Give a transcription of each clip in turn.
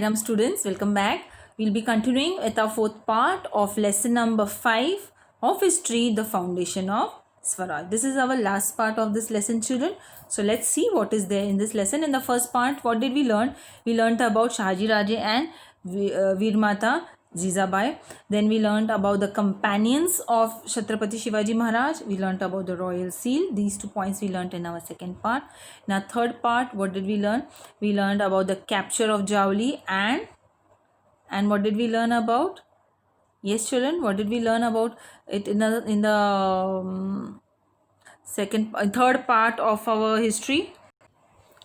Welcome students, welcome back. We'll be continuing with our fourth part of lesson number 5 of history, the foundation of Swaraj. This is our last part of this lesson, children. So let's see what is there in this lesson. In the first part, what did we learn? We learned about Shahaji Raje and Veer Mata Jizabai. Then we learned about the companions of Chhatrapati Shivaji Maharaj. We learned about the royal seal. These 2 points we learned in our second part. In our third part, what did we learn? We learned about the capture of Jauli and what did we learn about? Yes, children, what did we learn about it in the third part of our history?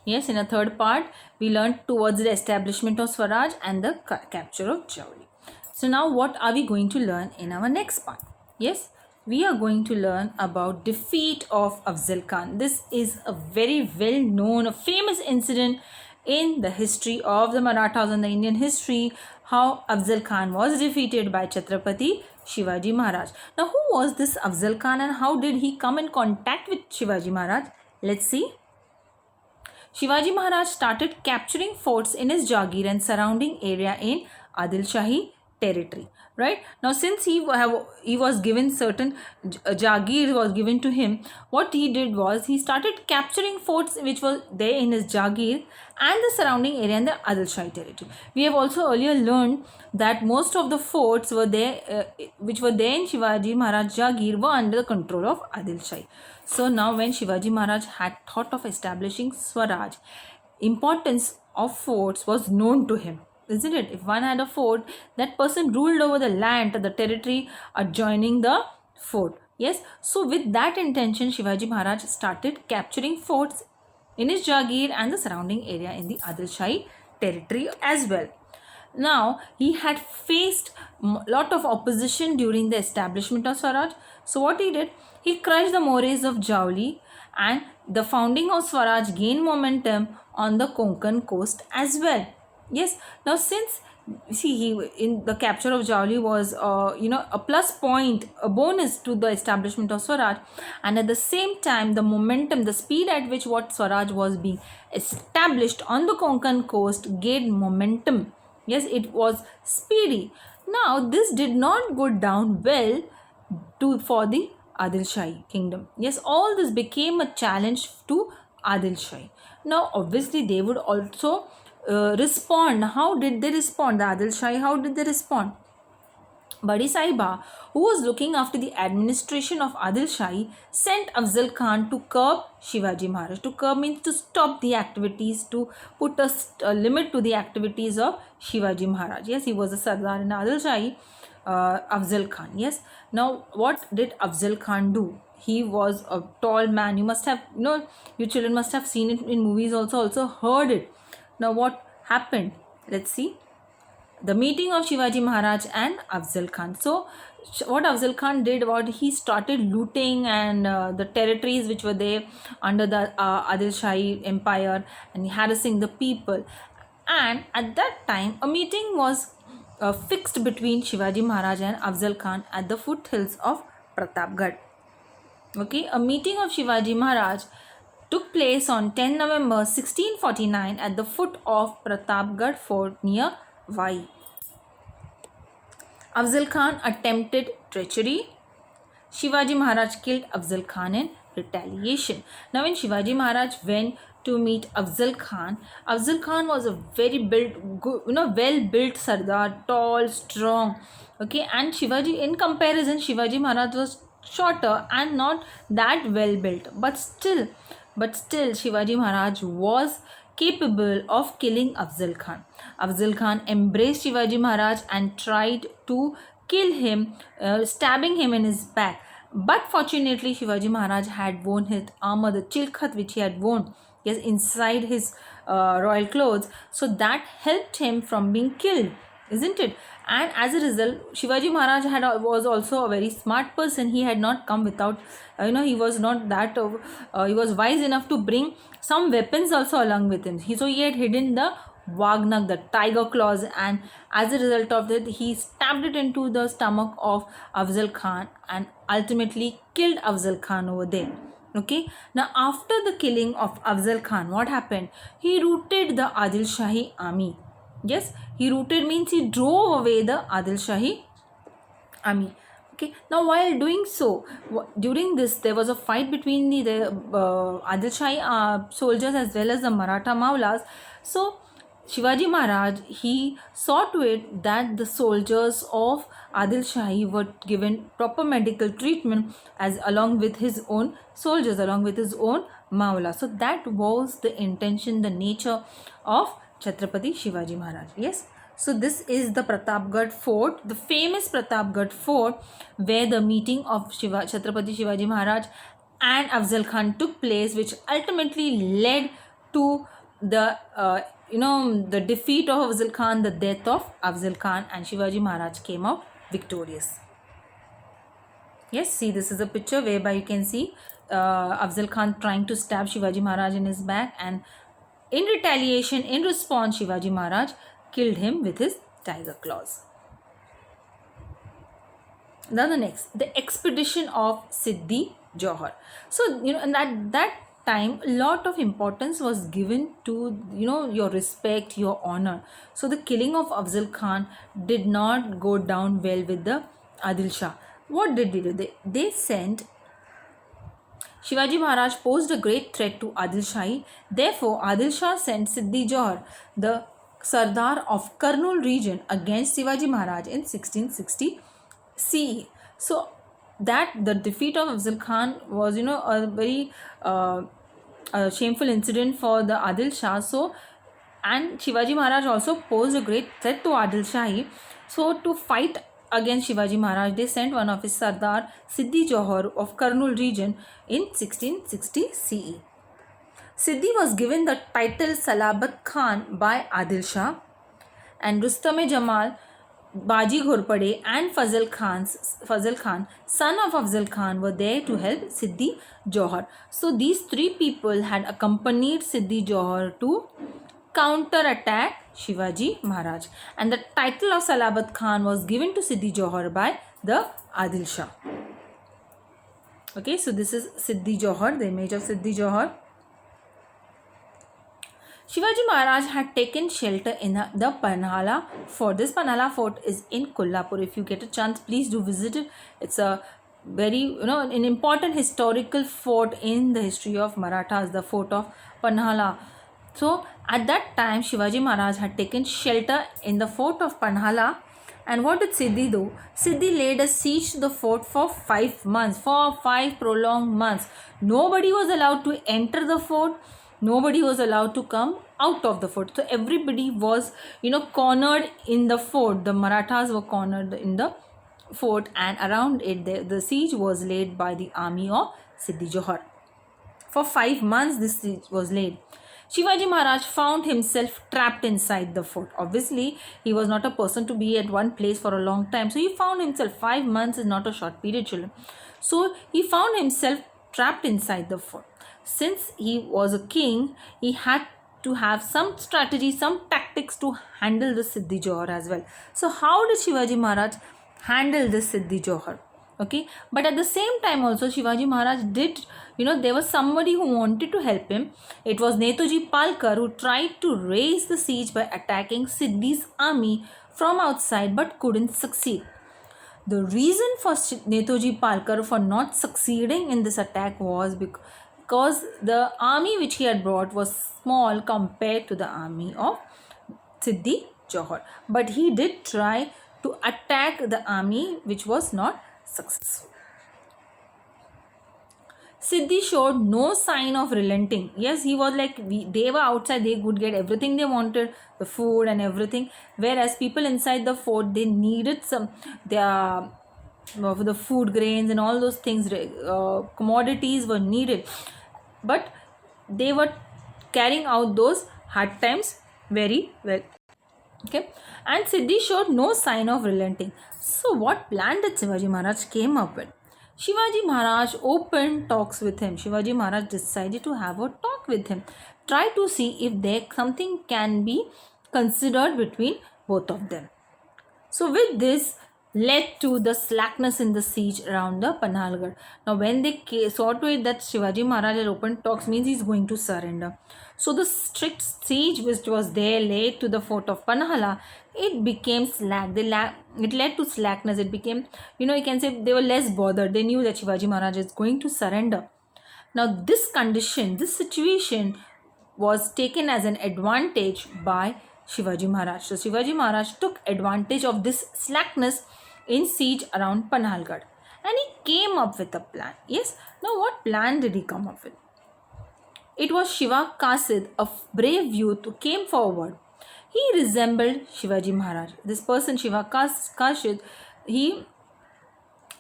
Yes, in a third part, we learned towards the establishment of Swaraj and the capture of Jauli. So now what are we going to learn in our next part? Yes, we are going to learn about defeat of Afzal Khan. This is a very well known, a famous incident in the history of the Marathas and the Indian history, how Afzal Khan was defeated by Chhatrapati Shivaji Maharaj. Now who was this Afzal Khan and how did he come in contact with Shivaji Maharaj? Let's see. Shivaji Maharaj started capturing forts in his Jagir and surrounding area in Adil Shahi territory. Right now, since he was given certain Jagir was given to him, what he did was he started capturing forts which were there in his Jagir and the surrounding area in the Adil Shahi territory. We have also earlier learned that most of the forts were there which were there in Shivaji Maharaj Jagir were under the control of Adil Shahi. So now when Shivaji Maharaj had thought of establishing Swaraj, importance of forts was known to him. Isn't it? If one had a fort, that person ruled over the land, the territory adjoining the fort. Yes. So with that intention, Shivaji Maharaj started capturing forts in his Jagir and the surrounding area in the Adil Shahi territory as well. Now, he had faced a lot of opposition during the establishment of Swaraj. So what he did, he crushed the mores of Jauli and the founding of Swaraj gained momentum on the Konkan coast as well. Yes, now since he in the capture of Jauli was a plus point, a bonus to the establishment of Swaraj, and at the same time the momentum, the speed at which what Swaraj was being established on the Konkan coast gained momentum. Yes, it was speedy. Now this did not go down well for the Adil Shahi kingdom. Yes, all this became a challenge to Adil Shahi. Now obviously they would also respond. How did they respond? The Adil Shahi, how did they respond? Badi Sahiba, who was looking after the administration of Adil Shahi, sent Afzal Khan to curb Shivaji Maharaj. To curb means to stop the activities, to put a limit to the activities of Shivaji Maharaj. Yes, he was a Sardar in Adil Shahi, Afzal Khan. Yes. Now, what did Afzal Khan do? He was a tall man. You must have, you children must have seen it in movies also heard it. Now what happened? Let's see. The meeting of Shivaji Maharaj and Afzal Khan. So what Afzal Khan did was he started looting and the territories which were there under the Adil Shahi empire and harassing the people. And at that time a meeting was fixed between Shivaji Maharaj and Afzal Khan at the foothills of Pratapgarh. Okay, a meeting of Shivaji Maharaj took place on 10 November 1649 at the foot of Pratapgarh fort near Vai. Afzal Khan attempted treachery. Shivaji Maharaj killed Afzal Khan in retaliation. Now when Shivaji Maharaj went to meet Afzal Khan was a very well-built Sardar, tall, strong. Okay, and Shivaji, in comparison, Shivaji Maharaj was shorter and not that well built, but still Shivaji Maharaj was capable of killing Afzal Khan. Afzal Khan embraced Shivaji Maharaj and tried to kill him, stabbing him in his back. But fortunately, Shivaji Maharaj had worn his armor, the chilkhat which he had worn, yes, inside his royal clothes. So that helped him from being killed, isn't it? And as a result, Shivaji Maharaj was also a very smart person. He had not come without, he was not that, he was wise enough to bring some weapons also along with him. So he had hidden the Wagnak, the tiger claws, and as a result of that, he stabbed it into the stomach of Afzal Khan and ultimately killed Afzal Khan over there. Okay. Now after the killing of Afzal Khan, what happened? He routed the Adil Shahi army. Yes, he routed means he drove away the Adil Shahi army. Okay, now while doing so, during this there was a fight between the Adil Shahi soldiers as well as the Maratha Maulas. So Shivaji Maharaj, he saw to it that the soldiers of Adil Shahi were given proper medical treatment as along with his own soldiers, along with his own Maula. So that was the intention, the nature of Chhatrapati Shivaji Maharaj. Yes. So this is the Pratapgarh Fort, the famous Pratapgarh Fort, where the meeting of Chhatrapati Shivaji Maharaj and Afzal Khan took place, which ultimately led to the the defeat of Afzal Khan, the death of Afzal Khan, and Shivaji Maharaj came out victorious. Yes, see, this is a picture whereby you can see Afzal Khan trying to stab Shivaji Maharaj in his back, and in retaliation, in response, Shivaji Maharaj killed him with his tiger claws. Now the next, the expedition of Siddhi Johar. So, and that time, a lot of importance was given to, your respect, your honor. So the killing of Afzal Khan did not go down well with the Adil Shah. What did they do? They sent Shivaji Maharaj posed a great threat to Adil Shahi. Therefore, Adil Shah sent Siddhi Johar, the Sardar of Kurnool region, against Shivaji Maharaj in 1660 CE. So that the defeat of Afzal Khan was, a very shameful incident for the Adil Shah. So, and Shivaji Maharaj also posed a great threat to Adil Shahi. So to fight against Shivaji Maharaj, they sent one of his Sardar, Siddhi Johar of Kurnool region in 1660 CE. Siddhi was given the title Salabat Khan by Adil Shah, and Rustam-e-Jamal, Baji Ghorpade and Fazal Khan, son of Afzal Khan, were there to help Siddhi Johar. So these three people had accompanied Siddhi Johar to counter-attack Shivaji Maharaj, and the title of Salabat Khan was given to Siddhi Johar by the Adil Shah. Okay, so this is Siddhi Johar, the image of Siddhi Johar. Shivaji Maharaj had taken shelter in the Panhala Fort. This Panhala Fort is in Kolhapur. If you get a chance, please do visit it. It's a very, an important historical fort in the history of Marathas, the fort of Panhala. So at that time, Shivaji Maharaj had taken shelter in the fort of Panhala. And what did Siddhi do? Siddhi laid a siege to the fort for 5 months, for 5 prolonged months. Nobody was allowed to enter the fort. Nobody was allowed to come out of the fort. So everybody was, cornered in the fort. The Marathas were cornered in the fort, and around it, the siege was laid by the army of Siddhi Johar. For 5 months, this siege was laid. Shivaji Maharaj found himself trapped inside the fort. Obviously, he was not a person to be at one place for a long time. So he found himself, 5 months is not a short period, children. So he found himself trapped inside the fort. Since he was a king, he had to have some strategy, some tactics to handle the Siddhi Johar as well. So how did Shivaji Maharaj handle this Siddhi Johar? Okay, but at the same time also Shivaji Maharaj did, there was somebody who wanted to help him. It was Netaji Palkar, who tried to raise the siege by attacking Siddhi's army from outside but couldn't succeed. The reason for Netaji Palkar for not succeeding in this attack was because the army which he had brought was small compared to the army of Siddhi Johar. But he did try to attack the army, which was not successful. Siddhi showed no sign of relenting. Yes, he was like, they were outside, they could get everything they wanted, the food and everything. Whereas people inside the fort, they needed the food grains and all those things, commodities were needed. But they were carrying out those hard times very well. Okay, and Siddhi showed no sign of relenting. So what plan did Shivaji Maharaj came up with? Shivaji Maharaj opened talks with him. Shivaji Maharaj decided to have a talk with him. Try to see if something can be considered between both of them. So with this, led to the slackness in the siege around the Panhalgarh. Now, when they saw to it that Shivaji Maharaj had opened talks, means he is going to surrender. So, the strict siege which was there laid to the fort of Panhala, it became slack. It led to slackness. It became, you can say they were less bothered. They knew that Shivaji Maharaj is going to surrender. Now, this condition, this situation was taken as an advantage by Shivaji Maharaj. So, Shivaji Maharaj took advantage of this slackness in siege around Panhalgarh, and he came up with a plan. Yes, now what plan did he come up with? It was Shiva Kasid, a brave youth who came forward. He resembled Shivaji Maharaj. This person, Shiva Kasid, he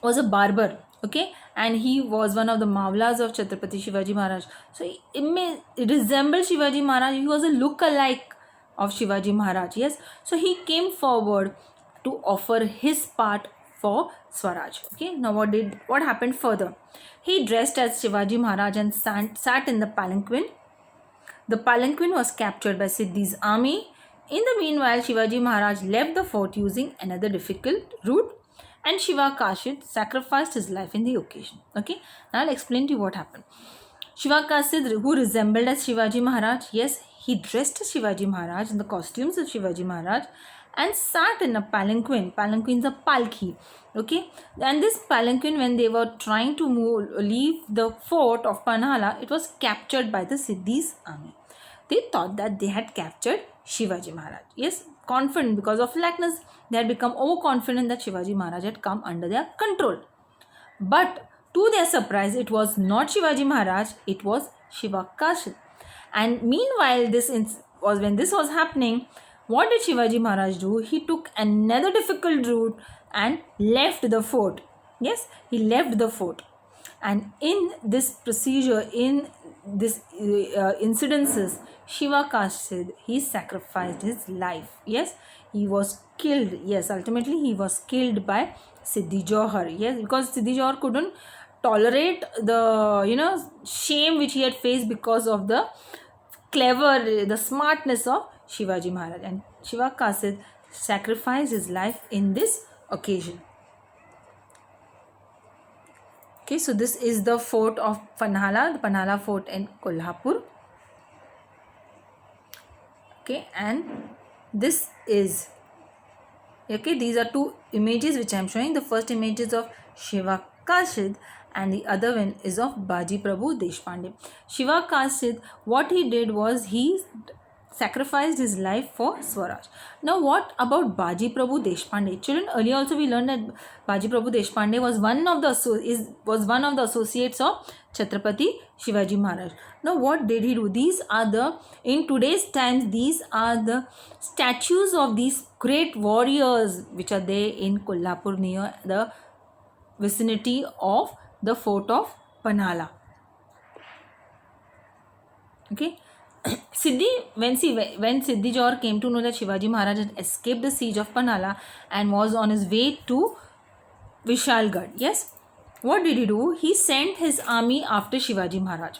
was a barber, okay, and he was one of the Mavlas of Chhatrapati Shivaji Maharaj. So it resembled Shivaji Maharaj. He was a look-alike of Shivaji Maharaj. Yes, so he came forward to offer his part for Swaraj. Okay, now what happened further? He dressed as Shivaji Maharaj and sat in the palanquin. The palanquin was captured by Siddhi's army. In the meanwhile, Shivaji Maharaj left the fort using another difficult route, and Shiva Kasid sacrificed his life in the occasion. Okay, now I'll explain to you what happened. Shiva Kasid, who resembled as Shivaji Maharaj, yes, he dressed as Shivaji Maharaj in the costumes of Shivaji Maharaj and sat in a palanquin. Palanquin is a palki. Okay, and this palanquin, when they were trying to leave the fort of Panhala, it was captured by the Siddhi's army. They thought that they had captured Shivaji Maharaj. Yes, confident because of lackness, they had become overconfident that Shivaji Maharaj had come under their control. But to their surprise, it was not Shivaji Maharaj, it was Shiva Kasid. And meanwhile, when this was happening, what did Shivaji Maharaj do? He took another difficult route and left the fort. Yes, he left the fort. And in this procedure, in this incidences, Shiva Kasid, he sacrificed his life. Yes, he was killed. Yes, ultimately he was killed by Siddhi Johar. Yes, because Siddhi Johar couldn't tolerate the shame which he had faced because of the smartness of Shivaji Maharaj, and Shiva Kasid sacrificed his life in this occasion. Okay, so this is the fort of Panhala, the Panhala fort in Kolhapur. Okay, and this is, okay, these are two images which I am showing. The first image is of Shiva Kasid and the other one is of Baji Prabhu Deshpande. Shiva Kasid, what he did was he sacrificed his life for Swaraj. Now, what about Baji Prabhu Deshpande? Children, earlier also we learned that Baji Prabhu Deshpande was one of the associates of Chhatrapati Shivaji Maharaj. Now, what did he do? In today's times, these are the statues of these great warriors which are there in Kolhapur near the vicinity of the fort of Panhala. Okay. When Siddhi Johar came to know that Shivaji Maharaj had escaped the siege of Panhala and was on his way to Vishalgarh, yes, what did he do? He sent his army after Shivaji Maharaj.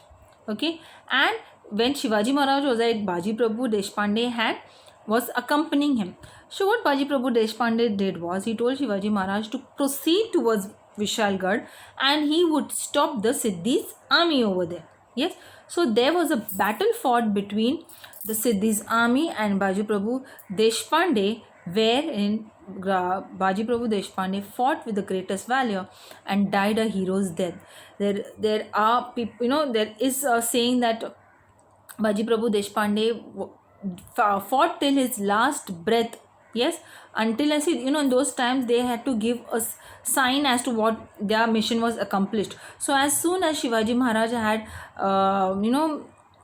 Okay, and when Shivaji Maharaj was at Baji Prabhu Deshpande was accompanying him. So what Baji Prabhu Deshpande did was he told Shivaji Maharaj to proceed towards Vishalgarh and he would stop the Siddhi's army over there. Yes, so there was a battle fought between the Siddhi's army and Baji Prabhu Deshpande, wherein Baji Prabhu Deshpande fought with the greatest valor and died a hero's death. There are people, there is a saying that Baji Prabhu Deshpande fought till his last breath. Yes, until in those times they had to give a sign as to what their mission was accomplished. So as soon as Shivaji Maharaj had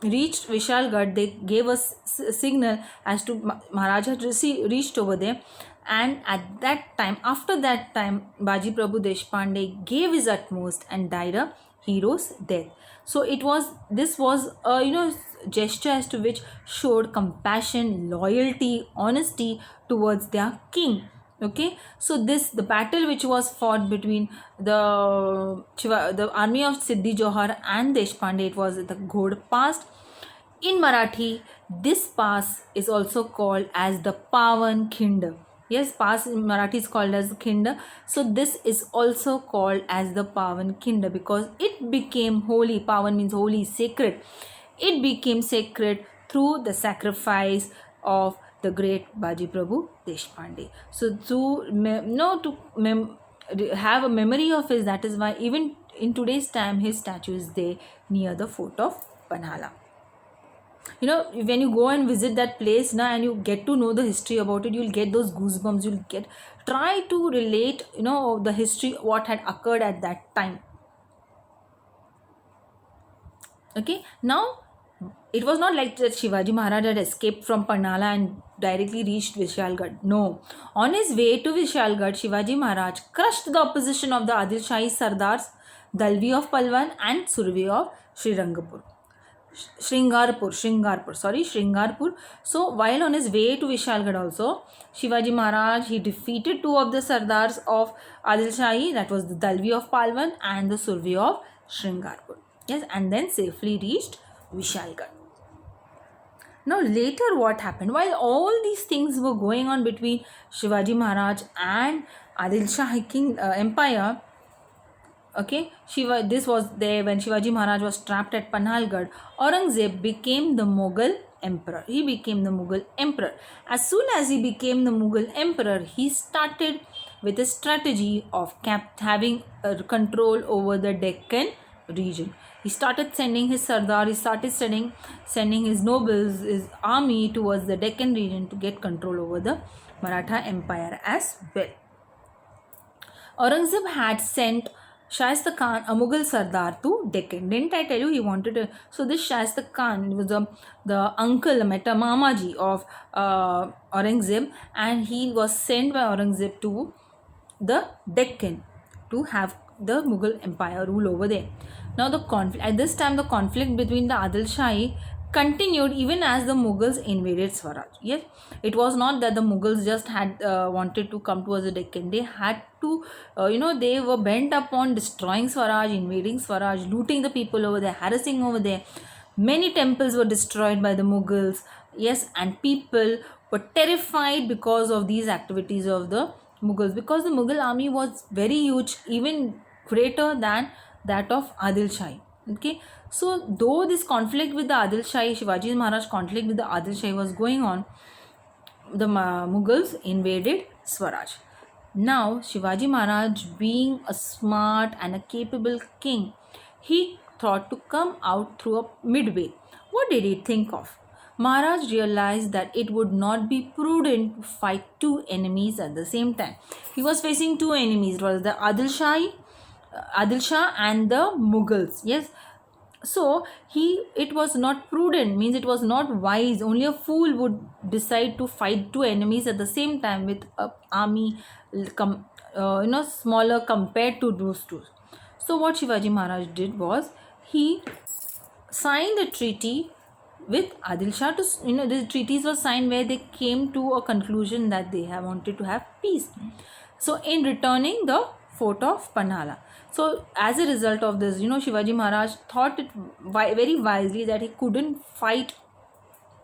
reached Vishalgarh, they gave us signal as to Maharaj had reached over there. And at that time, after that time, Baji Prabhu Deshpande gave his utmost and died a hero's death. So this was a gesture as to which showed compassion, loyalty, honesty towards their king. Okay, so the battle which was fought between the army of Siddhi Johar and Deshpande, it was the Ghod Pass. In Marathi, this pass is also called as the Pavan Khind. Yes, past in Marathi is called as Khind. So this is also called as the Pavan Khind because it became holy. Pavan means holy, sacred. It became sacred through the sacrifice of the great Baji Prabhu Deshpande. So have a memory of his, that is why even in today's time his statue is there near the fort of Panhala. You know, when you go and visit that place now and you get to know the history about it, you'll get those goosebumps. You'll get, try to relate, you know, the history, what had occurred at that time. Okay, now it was not like that Shivaji Maharaj had escaped from Panhala and directly reached Vishalgarh. No, on his way to Vishalgarh, Shivaji Maharaj crushed the opposition of the Adil Shahi Sardars, Dalvi of Palwan and Surve of Shringarpur. So while on his way to Vishalgarh also, Shivaji Maharaj, he defeated two of the Sardars of Adil Shahi, that was the Dalvi of Palwan and the Surve of Shringarpur. Yes, and then safely reached Vishalgarh. Now later what happened? While all these things were going on between Shivaji Maharaj and Adil Shahi Empire, okay, this was there when Shivaji Maharaj was trapped at Panhalgarh. Aurangzeb became the Mughal emperor. He became the Mughal emperor. As soon as he became the Mughal emperor, he started with a strategy of having control over the Deccan region. He started sending his Sardar, he started sending his nobles, his army towards the Deccan region to get control over the Maratha empire as well. Aurangzeb had sent Shaista Khan, a Mughal Sardar, to Deccan. Didn't I tell you he wanted to? So this Shaista Khan was the uncle, Mamaji of Aurangzeb, and he was sent by Aurangzeb to the Deccan to have the Mughal Empire rule over there. Now at this time the conflict between the Adil Shahi continued even as the Mughals invaded Swaraj. Yes, it was not that the Mughals just had wanted to come towards the Deccan. They had to, they were bent upon destroying Swaraj, invading Swaraj, looting the people over there, harassing over there. Many temples were destroyed by the Mughals. Yes, and people were terrified because of these activities of the Mughals, because the Mughal army was very huge, even greater than that of Adil Shahi. Okay, so though this conflict with the Adil Shahi, Shivaji Maharaj conflict with the Adil Shahi was going on, the Mughals invaded Swaraj. Now Shivaji Maharaj, being a smart and a capable king, he thought to come out through a midway. What did he think of? Maharaj realized that it would not be prudent to fight two enemies at the same time. He was facing two enemies. It was the Adil Shah and the Mughals. Yes. So it was not prudent, means it was not wise. Only a fool would decide to fight two enemies at the same time with an army smaller compared to those two. So what Shivaji Maharaj did was he signed a treaty with Adil Shah. The treaties were signed where they came to a conclusion that they have wanted to have peace. So in returning the fort of Panhala. So as a result of this, Shivaji Maharaj thought it very wisely that he couldn't fight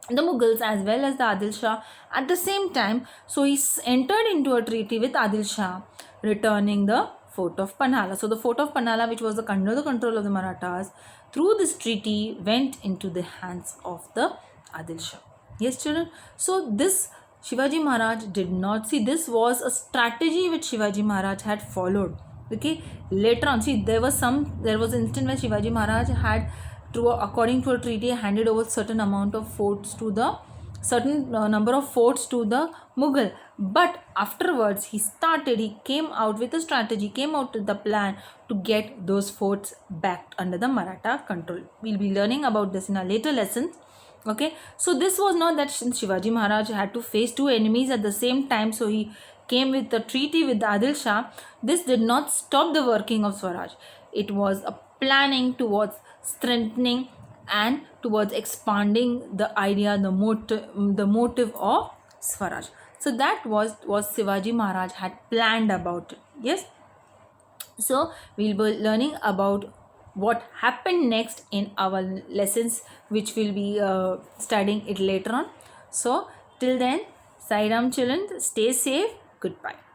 the Mughals as well as the Adil Shah at the same time. So he entered into a treaty with Adil Shah, returning the fort of Panhala. So the fort of Panhala, which was under the control of the Marathas, through this treaty went into the hands of the Adil Shah. Yes, children. So this Shivaji Maharaj did not see. This was a strategy which Shivaji Maharaj had followed. Okay. Later on, see, there was an instant where Shivaji Maharaj had, according to a treaty, handed over certain amount of forts to the number of forts to the Mughal. But afterwards, he came out with a strategy, came out with the plan to get those forts back under the Maratha control. We'll be learning about this in our later lessons. Okay, so this was not that Shivaji Maharaj had to face two enemies at the same time, so he came with a treaty with the Adil Shah. This did not stop the working of Swaraj. It was a planning towards strengthening and towards expanding the idea, the motive of Swaraj. So that was Shivaji Maharaj had planned about it. Yes. So we'll be learning about what happened next in our lessons, which we'll be studying it later on. So till then, Sai Ram children, stay safe. Goodbye.